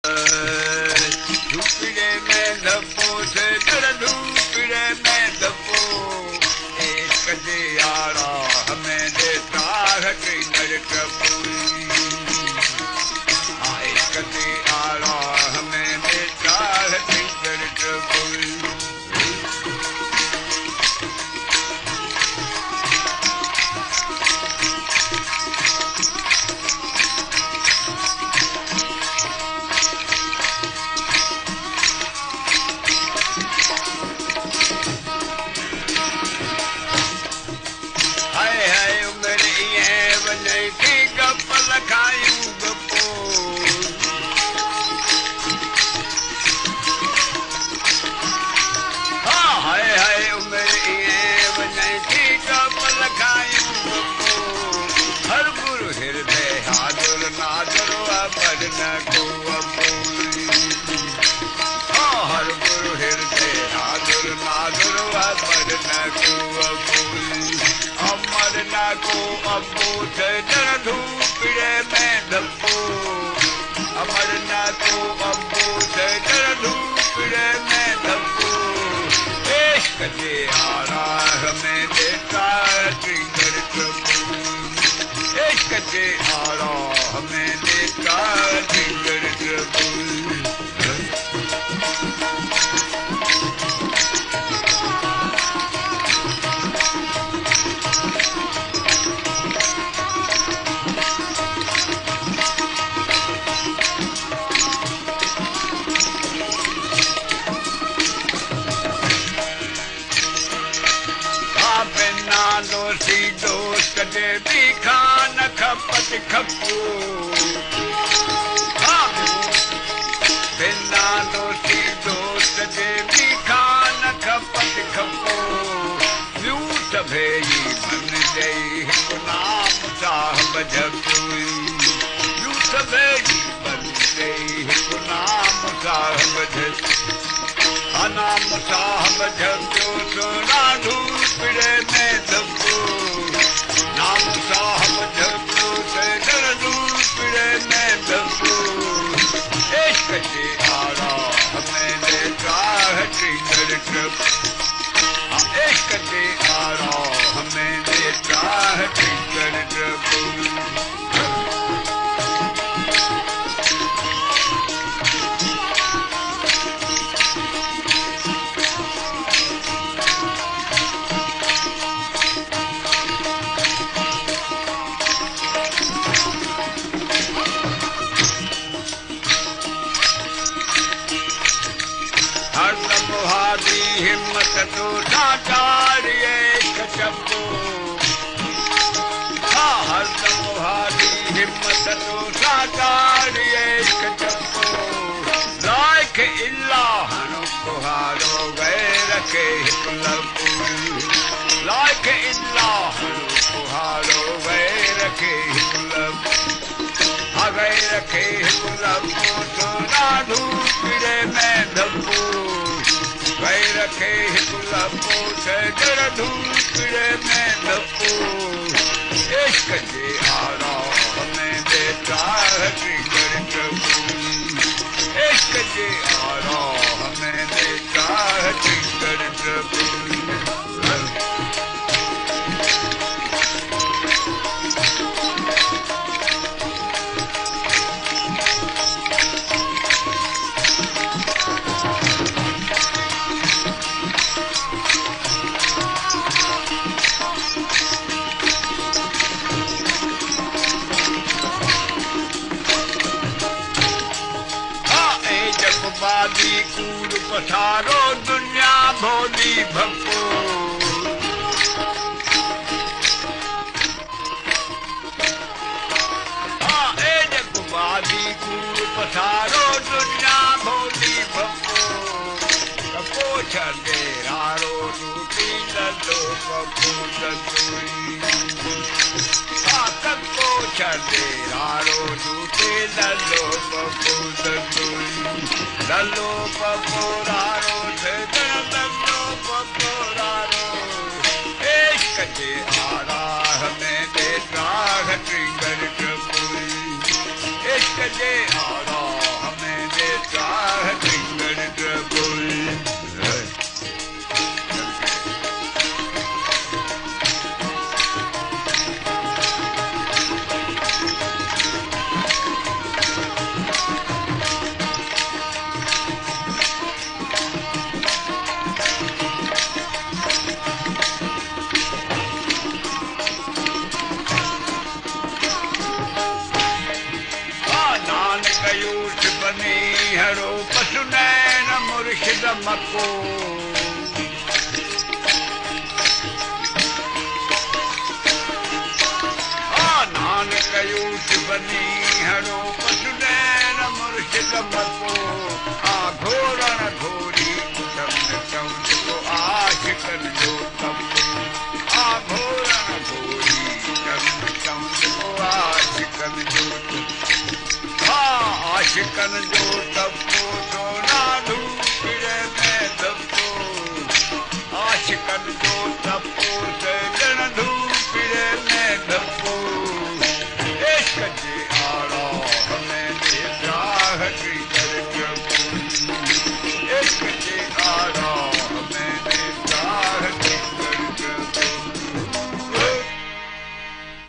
झुपड़े में दबो से जड़ झुपड़े में दबो एक दियारा हमें देता है किधर कपूरी एक दियारा हमें देता है किधर कपूरी को अबू से जड़ झुपड़े में दबो अमरनाथ को अबू से जड़ झुपड़े में दबो इश्क दे आरा हमें देता किधर कपूर इश्क दे आरा हमें देता किधर कपूर दोस्त दे भी खान खपत खपो बिना दोस्त दे भी खान खपत खपो यूथ भेई मन जई नाम साहब जपूई यूथ भेई मन जई नाम साहब नाम साहब जपो सोना झुपड़े में दबो नाम साहब जपो से जड़ झुपड़े में दबो इश्क दे आरा हमें देता है किधर कपूर इश्क दे आरा हमें देता है किधर कपूर हिम्मत तो साचार एक शब्दो हर तुम्हारी हिम्मत तो साचार एक शब्दो लाख इल्लाह कुहारो गैर के हिपलपुरी लाख इल्लाह कुहारो गैर के हिपलपुरी गैर के हिपलपुरी सोना झुपड़े में दबो गैर के हिपलपो से जड़ झुपड़े में दबो इश्क दे आरा हमें देता है किधर कपूर इश्क दे आरा हमें देता है किधर कपूर बादी कूड़ पथारो दुनिया भोली भपो बादी कूड़ पथारो दुनिया भोली भपो कपो छे रारो रूपी ललो कपो दसुई कपो छे रारो रूपी ललो कपो दसुई ललो पपोरारो से ललो पपोरारो इश्क दे आरा हमें देता है किधर कपूर इश्क दे आरा हमें बनी हरो पशु नैन मुर्शिद मको नानक यूठ बनी हरो पशु नैन मुर्शिद मको घोरण घोरी चमन चमन को आशिकन जो तम घोरण घोरी चमन चमन को आशिकन जो आशिकन